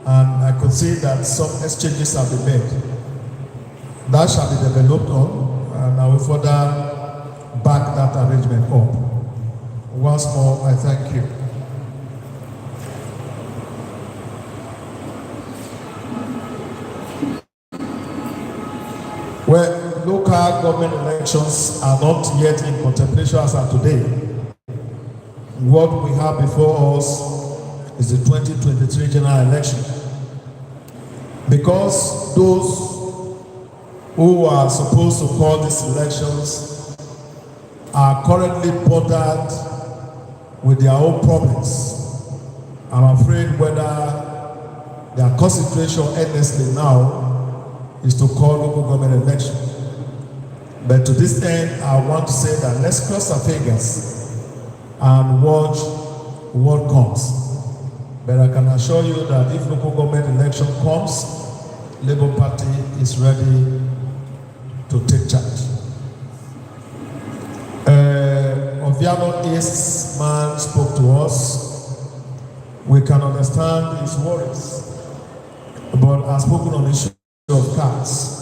and I could see that some exchanges have been made. That shall be developed on, and I will further back that arrangement up. Once more, I thank you. Well, local government elections are not yet in contemplation as of today. What we have before us is the 2023 general election. Because those who are supposed to call these elections are currently bothered with their own problems, I'm afraid whether their concentration earnestly now is to call local government election. But to this end, I want to say that let's cross our fingers and watch what comes. But I can assure you that if local government election comes, Labour Party is ready to take charge. Oviano East man spoke to us. We can understand his worries, but has spoken on the issue of cars.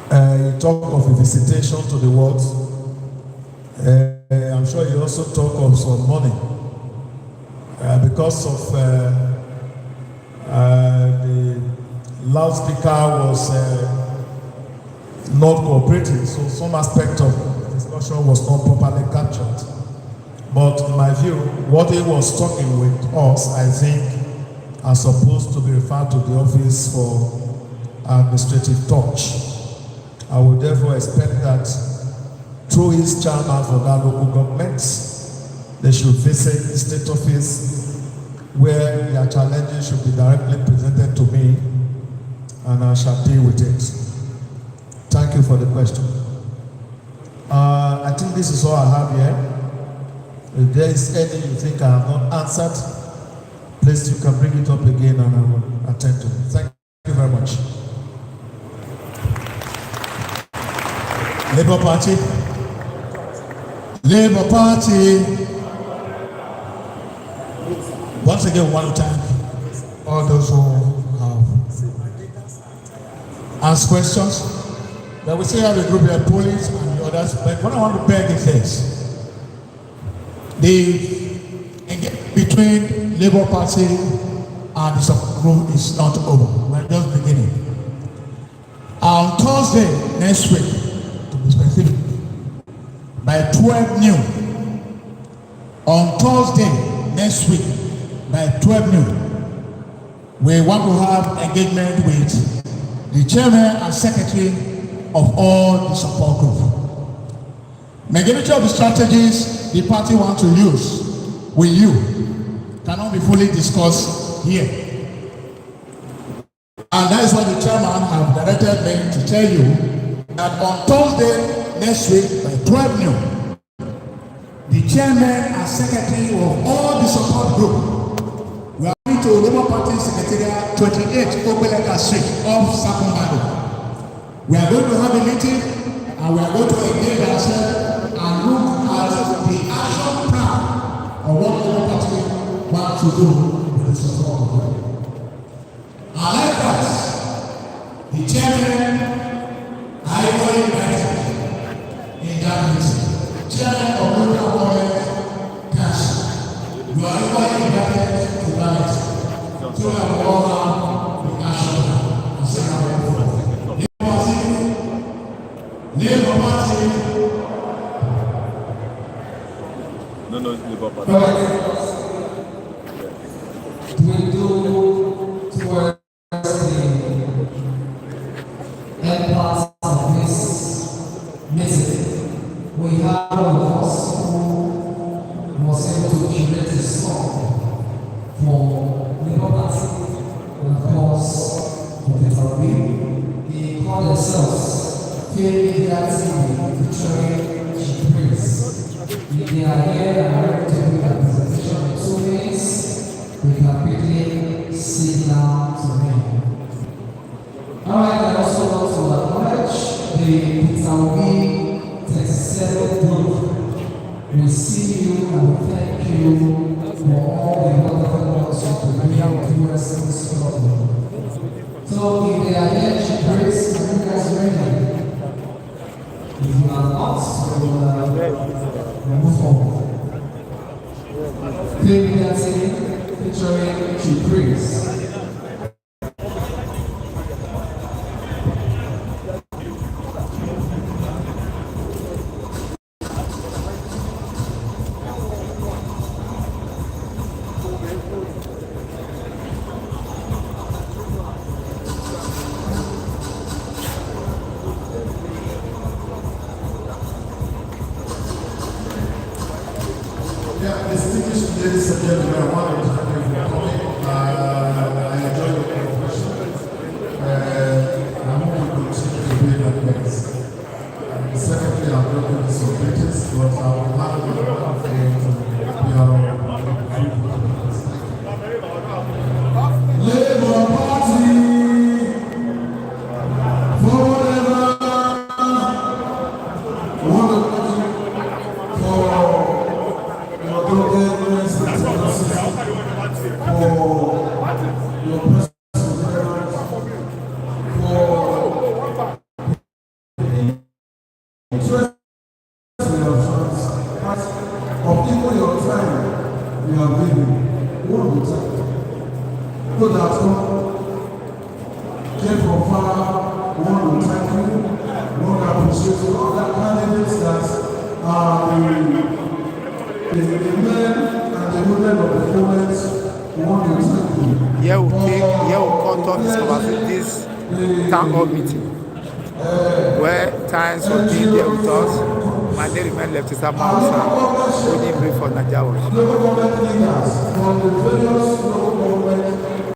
He talked of a visitation to the world. I'm sure he also talked of some money because of the loudspeaker was not cooperating, so some aspect of the discussion was not properly captured. But in my view, what he was talking with us, I think, are supposed to be referred to the Office for Administrative Touch. I would therefore expect that through his chairman for that local government, they should visit the state office where their challenges should be directly presented to me, and I shall deal with it. Thank you for the question. I think this is all I have here. If there is any you think I have not answered, please you can bring it up again and I will attend to it. Thank you very much. Labour Party. Labour Party. Once again, we want to thank all those who have asked questions. But we still have a group of police and the others. But what I want to beg is this. The engagement between Labour Party and the support group is not over. We're just beginning. On Thursday next week, to be specific, by 12 noon, on Thursday next week, by 12 noon, we want to have engagement with the chairman and secretary of all the support group. Majority of the strategies the party wants to use with you cannot be fully discussed here. And that is why the chairman have directed me to tell you that on Thursday next week by 12 noon, the chairman and secretary of all the support group, we are going to Labour Party Secretariat 28 Obeleka Street off Sakumado. We are going to have a meeting and we are going to engage ourselves and look at the action plan of what Labour Party wants to do with the support group. And likewise, the chairman, I will invite in that meeting, chairman of local government council. You are equally invited to that meeting. So I will all have the action plan and say how we move. Labour Party. No, Labour Party. We do towards the empire. themselves, VARIETIES featuring G-Praise. If they are here and ready to do their presentation in 2 minutes, we can quickly sit down to me. Alright, I also want to acknowledge the PITAOB 37th group. We see you and we thank you for all the wonderful work you bring to us in this struggle. So if they are here to praise, are you guys ready? If you are not, we will move forward. VARIETIES featuring to praise. Yeah, distinguished ladies and gentlemen, I want to thank you for coming. I enjoyed your cooperation. I hope you continue to be that best. Secondly, I'm not going to subject but I will have a lot of for you to be our Labour Party forever. Town hall meeting where times for being there with us. My name remains Lieutenant Mausa, who did brief for NIGERIAN.